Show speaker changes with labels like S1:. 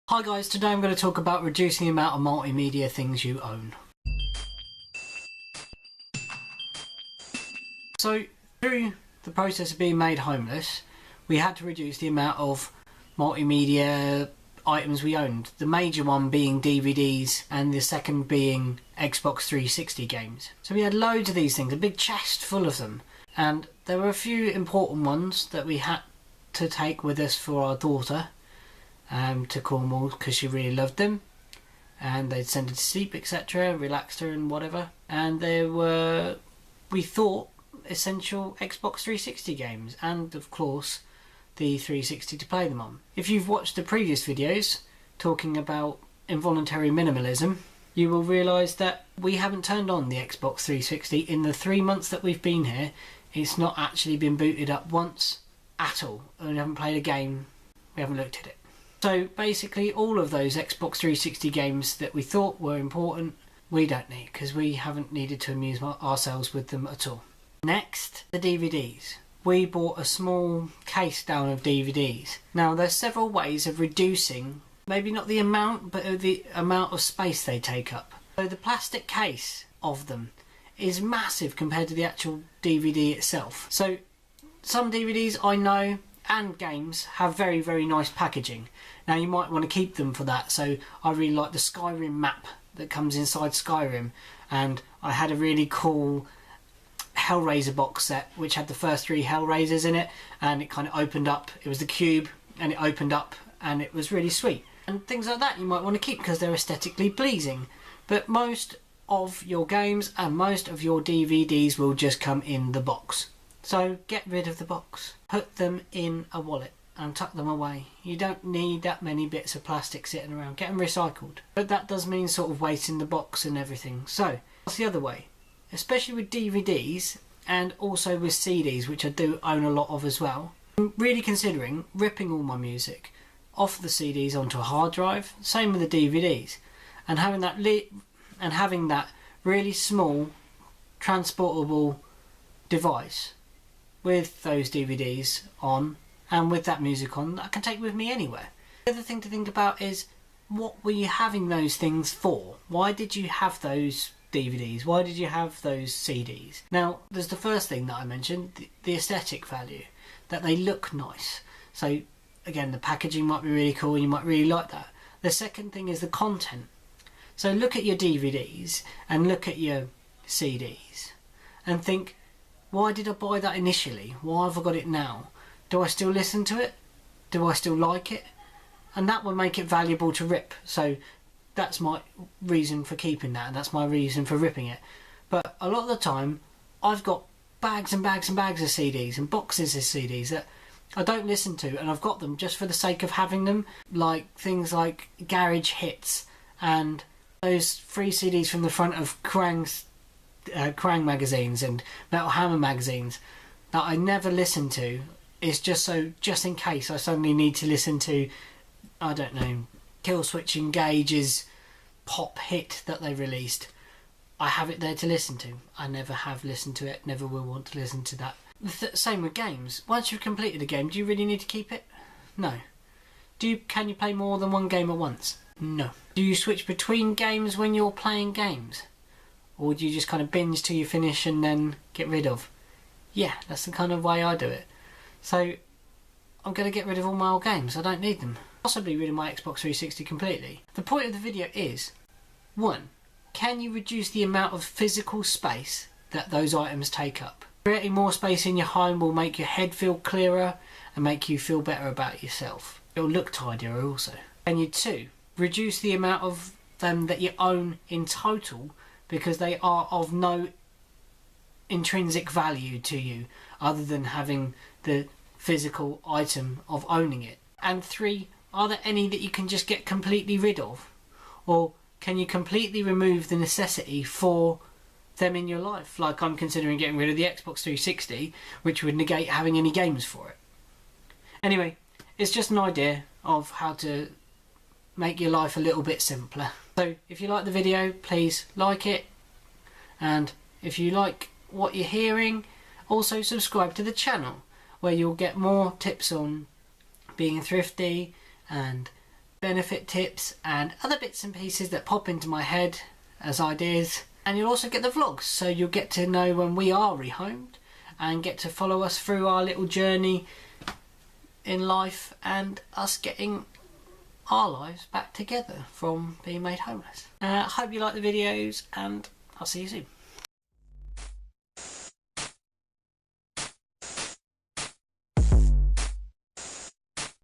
S1: Hi guys, today I'm going to talk about reducing the amount of multimedia things you own. So, through the process of being made homeless, we had to reduce the amount of multimedia items we owned. The major one being DVDs and the second being Xbox 360 games. So we had loads of these things, a big chest full of them. And there were a few important ones that we had to take with us for our daughter. To Cornwall because she really loved them, and they'd send her to sleep, etc., relaxed her and whatever. And there were, we thought, essential Xbox 360 games, and of course the 360 to play them on. If you've watched the previous videos talking about involuntary minimalism, you will realise that we haven't turned on the Xbox 360 in the 3 months that we've been here. It's not actually been booted up once at all, and we haven't played a game, we haven't looked at it. So basically all of those Xbox 360 games that we thought were important, we don't need, because we haven't needed to amuse ourselves with them at all. Next, the DVDs. We bought a small case down of DVDs. Now there's several ways of reducing, maybe not the amount, but the amount of space they take up. So the plastic case of them is massive compared to the actual DVD itself. So some DVDs I know and games have very, very nice packaging. Now you might want to keep them for that. So I really like the Skyrim map that comes inside Skyrim, and I had a really cool Hellraiser box set which had the first 3 Hellraisers in it, and it kind of opened up. It was the cube and it opened up and it was really sweet. And things like that you might want to keep because they're aesthetically pleasing. But most of your games and most of your DVDs will just come in the box. So get rid of the box. Put them in a wallet and tuck them away. You don't need that many bits of plastic sitting around. Get them recycled. But that does mean sort of weight in the box and everything. So what's the other way? Especially with DVDs and also with CDs, which I do own a lot of as well. I'm really considering ripping all my music off the CDs onto a hard drive. Same with the DVDs. And having that really small transportable device with those DVDs on and with that music on that I can take with me anywhere. The other thing to think about is, what were you having those things for? Why did you have those DVDs? Why did you have those CDs? Now there's the first thing that I mentioned, the aesthetic value, that they look nice. So again, the packaging might be really cool, you might really like that. The second thing is the content. So look at your DVDs and look at your CDs and think, why did I buy that initially? Why have I got it now? Do I still listen to it? Do I still like it? And that will make it valuable to rip. So that's my reason for keeping that, and that's my reason for ripping it. But a lot of the time I've got bags and bags and bags of CDs and boxes of CDs that I don't listen to, and I've got them just for the sake of having them, like things like Garage Hits and those free CDs from the front of Krang magazines and Metal Hammer magazines that I never listen to. It's just in case I suddenly need to listen to, I don't know, Killswitch Engage's pop hit that they released. I have it there to listen to. I never have listened to it, never will want to listen to that. Same with games. Once you've completed a game, do you really need to keep it? No. Can you play more than one game at once? No. Do you switch between games when you're playing games? Or do you just kind of binge till you finish and then get rid of? Yeah, that's the kind of way I do it. So I'm going to get rid of all my old games. I don't need them. Possibly rid of my Xbox 360 completely. The point of the video is, 1. Can you reduce the amount of physical space that those items take up? Creating more space in your home will make your head feel clearer and make you feel better about yourself. It'll look tidier also. And you 2. Reduce the amount of them that you own in total, because they are of no intrinsic value to you other than having the physical item of owning it. And 3, are there any that you can just get completely rid of? Or can you completely remove the necessity for them in your life? Like I'm considering getting rid of the Xbox 360, which would negate having any games for it. Anyway, it's just an idea of how to make your life a little bit simpler. So if you like the video, please like it, and if you like what you're hearing, also subscribe to the channel, where you'll get more tips on being thrifty and benefit tips and other bits and pieces that pop into my head as ideas. And you'll also get the vlogs, so you'll get to know when we are rehomed and get to follow us through our little journey in life and us getting our lives back together from being made homeless. I hope you like the videos, and I'll see you soon.